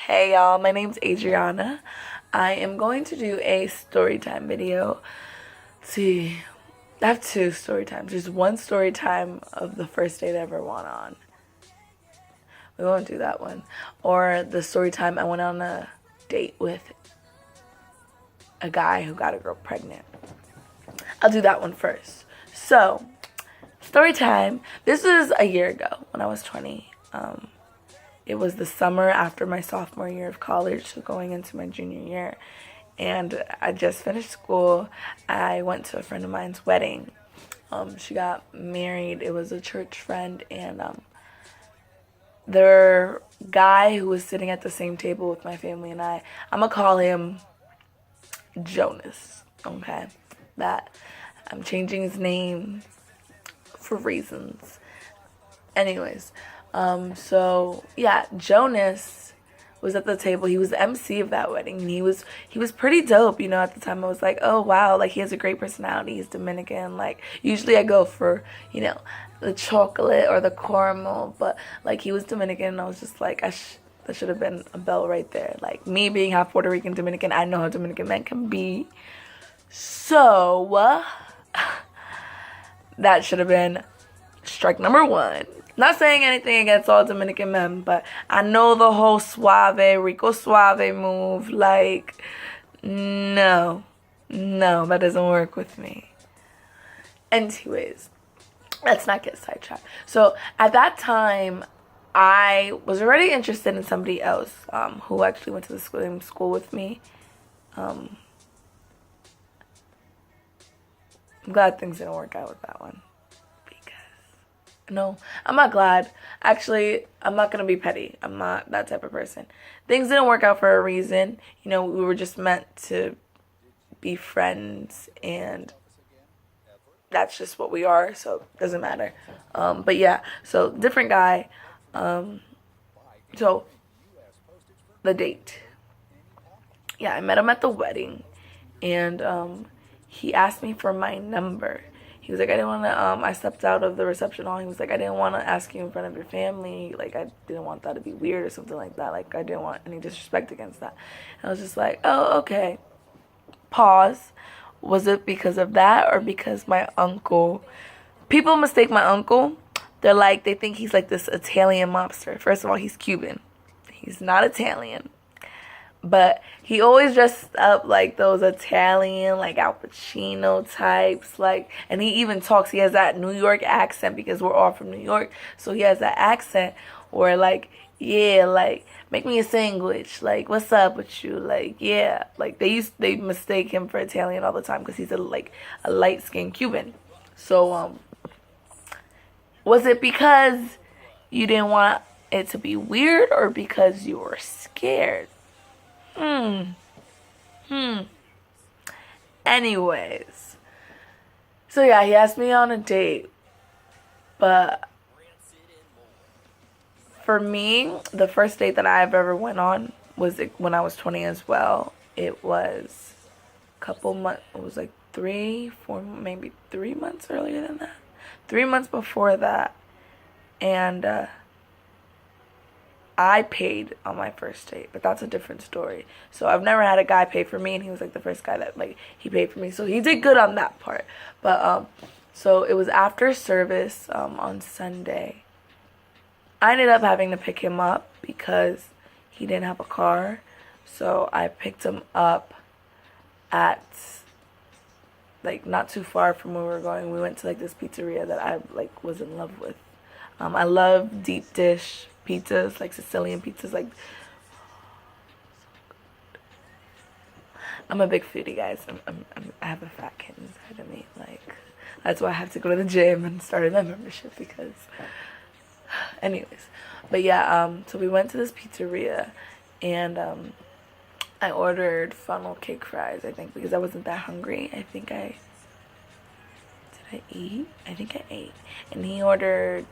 Hey y'all, my name's Adriana. I am going to do a story time video. See, I have two story times. There's one story time of the first date I ever went on. We won't do that one. Or the story time I went on a date with a guy who got a girl pregnant. I'll do that one first. So, story time. This was a year ago when I was 20. It was the summer after my sophomore year of college, so going into my junior year. And I just finished school. I went to a friend of mine's wedding. She got married. It was a church friend, and their guy who was sitting at the same table with my family and I'm gonna call him Jonas. Okay, that I'm changing his name for reasons. Anyways, so yeah, Jonas was at the table. He was the MC of that wedding, and he was pretty dope. At the time I was like, oh wow, like he has a great personality. He's Dominican. Like usually I go for the chocolate or the caramel, but like he was Dominican, and I was just like, that should have been a bell right there. Like me being half Puerto Rican Dominican, I know how Dominican men can be. So that should have been strike number one. Not saying anything against all Dominican men, but I know the whole suave, Rico Suave move. Like, no, that doesn't work with me. Anyways, let's not get sidetracked. So at that time, I was already interested in somebody else who actually went to the same school with me. I'm glad things didn't work out with that one. No, I'm not glad. Actually, I'm not going to be petty. I'm not that type of person. Things didn't work out for a reason. We were just meant to be friends, and that's just what we are, so it doesn't matter. But yeah, so different guy. So the date. Yeah, I met him at the wedding, and he asked me for my number. He was like, I didn't want to, I stepped out of the reception hall. He was like, I didn't want to ask you in front of your family. Like, I didn't want that to be weird or something like that. Like, I didn't want any disrespect against that. And I was just like, oh, okay. Pause. Was it because of that or because my uncle, people mistake my uncle. They think he's like this Italian mobster. First of all, he's Cuban. He's not Italian. But he always dressed up like those Italian, like Al Pacino types, and he even talks, he has that New York accent because we're all from New York, so he has that accent where yeah, make me a sandwich, what's up with you, yeah, they mistake him for Italian all the time because he's a light-skinned Cuban. So, was it because you didn't want it to be weird or because you were scared? Anyways, so yeah, he asked me on a date, but for me, the first date that I've ever went on was when I was 20 as well. It was a couple months, it was like 3, 4, maybe 3 months earlier than that. 3 months before that, and I paid on my first date, but that's a different story. So I've never had a guy pay for me, and he was like the first guy that he paid for me. So he did good on that part. But so it was after service on Sunday. I ended up having to pick him up because he didn't have a car. So I picked him up at not too far from where we were going. We went to this pizzeria that I was in love with. I love deep dish pizzas, Sicilian pizzas. I'm a big foodie, guys. I have a fat kid inside of me. That's why I have to go to the gym and start a membership because, anyways. But yeah, so we went to this pizzeria, and I ordered funnel cake fries, I think, because I wasn't that hungry. Did I eat? I think I ate. And he ordered,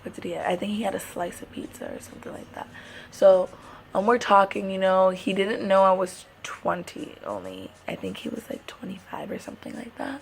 what did he have? I think he had a slice of pizza or something like that. So, we're talking, he didn't know I was 20 only. I think he was 25 or something like that.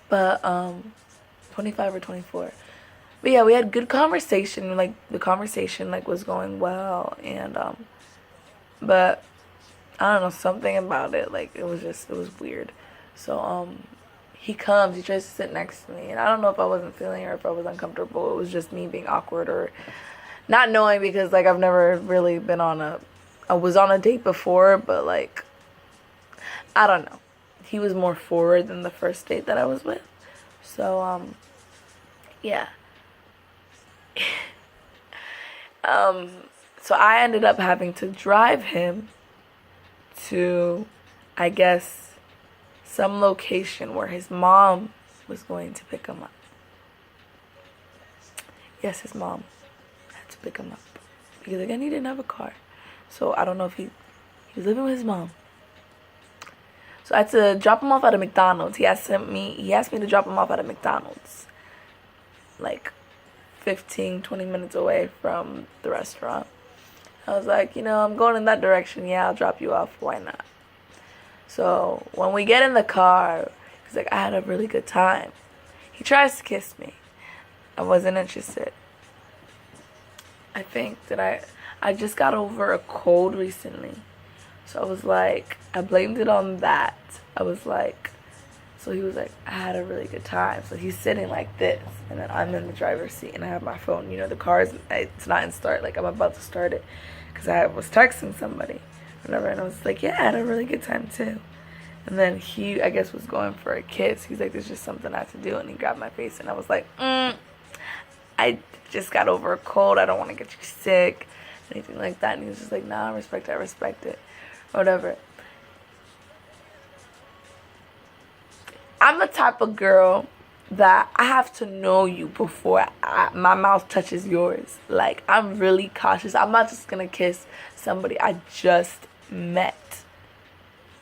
But, 25 or 24. But yeah, we had good conversation. The conversation, was going well. And, But I don't know, something about it, like, it was weird. So, he comes, he tries to sit next to me, and I don't know if I wasn't feeling it or if I was uncomfortable. It was just me being awkward or not knowing, because, like, I've never really been I was on a date before, but, like, I don't know. He was more forward than the first date that I was with. So, yeah. So I ended up having to drive him to, I guess, some location where his mom was going to pick him up. Yes, his mom had to pick him up. Because, again, he didn't have a car. So I don't know if he was living with his mom. So I had to drop him off at a McDonald's. He asked me to drop him off at a McDonald's. Like 15, 20 minutes away from the restaurant. I was like, I'm going in that direction. Yeah, I'll drop you off. Why not? So when we get in the car, he's like, I had a really good time. He tries to kiss me. I wasn't interested. I think that I just got over a cold recently. So I was like, I blamed it on that. I was like, so he was like, I had a really good time. So he's sitting like this, and then I'm in the driver's seat, and I have my phone. The car it's not in start. Like, I'm about to start it because I was texting somebody, whatever. And I was like, yeah, I had a really good time too. And then he, I guess, was going for a kiss. He's like, there's just something I have to do. And he grabbed my face, and I was like, I just got over a cold. I don't want to get you sick, anything like that. And he was just like, nah, I respect it. Whatever. I'm the type of girl that I have to know you before my mouth touches yours. Like, I'm really cautious. I'm not just gonna kiss somebody I just met.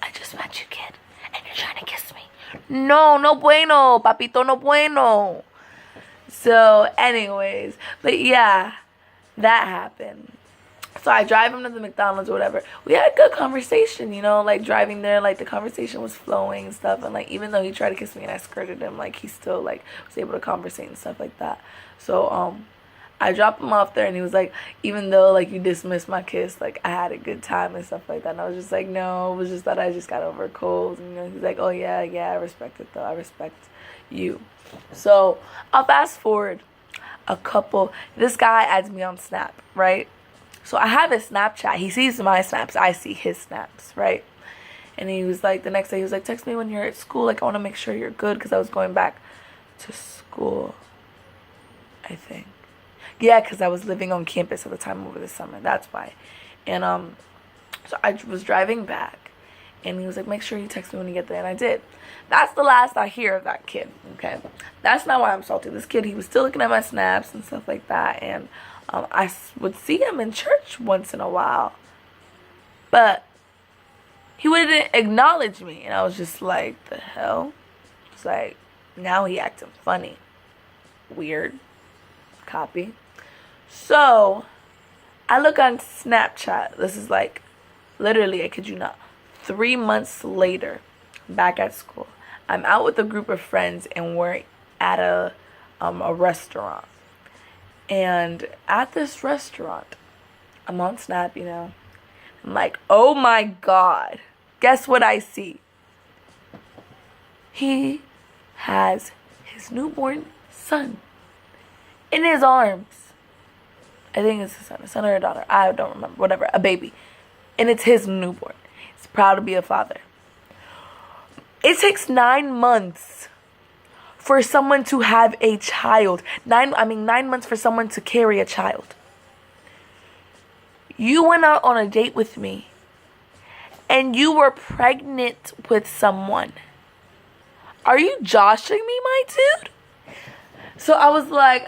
I just met you, kid, and you're trying to kiss me. No bueno, papito, no bueno. So, anyways, but yeah, that happened. So I drive him to the McDonald's or whatever. We had a good conversation, like, driving there, like, the conversation was flowing and stuff. And, like, even though he tried to kiss me and I skirted him, like, he still, like, was able to conversate and stuff like that. So, I dropped him off there, and he was like, even though, like, you dismissed my kiss, like, I had a good time and stuff like that. And I was just like, no, it was just that I just got over a cold. And, he's like, oh, yeah, I respect it, though. I respect you. So, I'll fast forward this guy adds me on Snap, right? So I have his Snapchat. He sees my snaps. I see his snaps, right? And he was like, the next day, he was like, text me when you're at school. Like, I want to make sure you're good, because I was going back to school, I think. Yeah, because I was living on campus at the time over the summer. That's why. And so I was driving back, and he was like, make sure you text me when you get there. And I did. That's the last I hear of that kid, okay? That's not why I'm salty. This kid, he was still looking at my snaps and stuff like that, and I would see him in church once in a while, but he wouldn't acknowledge me, and I was just like, the hell? It's like, now he acting funny. Weird. Copy. So, I look on Snapchat. This is like, literally, I kid you not, 3 months later, back at school. I'm out with a group of friends, and we're at a restaurant. And at this restaurant, I'm on Snap, I'm like, oh my God. Guess what I see? He has his newborn son in his arms. I think it's a son or a daughter. I don't remember. Whatever. A baby. And it's his newborn. He's proud to be a father. It takes 9 months for someone to have a child. 9 months for someone to carry a child. You went out on a date with me, and you were pregnant with someone. Are you joshing me, my dude? So I was like,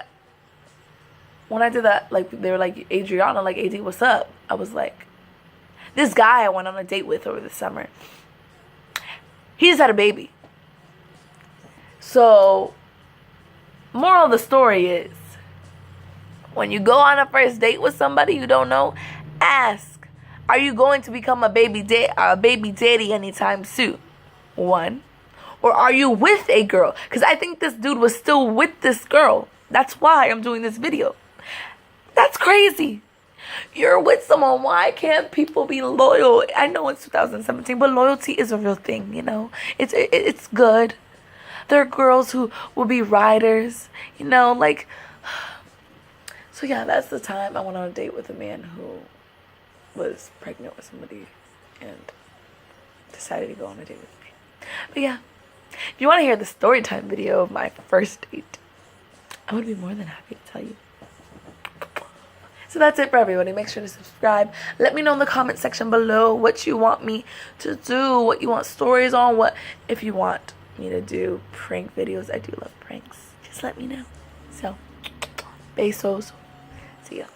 when I did that, like, they were like, Adriana, like, AD, what's up? I was like, this guy I went on a date with over the summer, he just had a baby. So, moral of the story is, when you go on a first date with somebody you don't know, ask, are you going to become a baby daddy anytime soon? 1. Or are you with a girl? Because I think this dude was still with this girl. That's why I'm doing this video. That's crazy. You're with someone. Why can't people be loyal? I know it's 2017, but loyalty is a real thing, you know? It's good. There are girls who will be riders, you know, like. So yeah, that's the time I went on a date with a man who was pregnant with somebody and decided to go on a date with me. But yeah, if you want to hear the story time video of my first date, I would be more than happy to tell you. So that's it for everybody. Make sure to subscribe. Let me know in the comment section below what you want me to do, what you want stories on, what if you want me to do prank videos. I do love pranks. Just let me know. So, besos. See ya.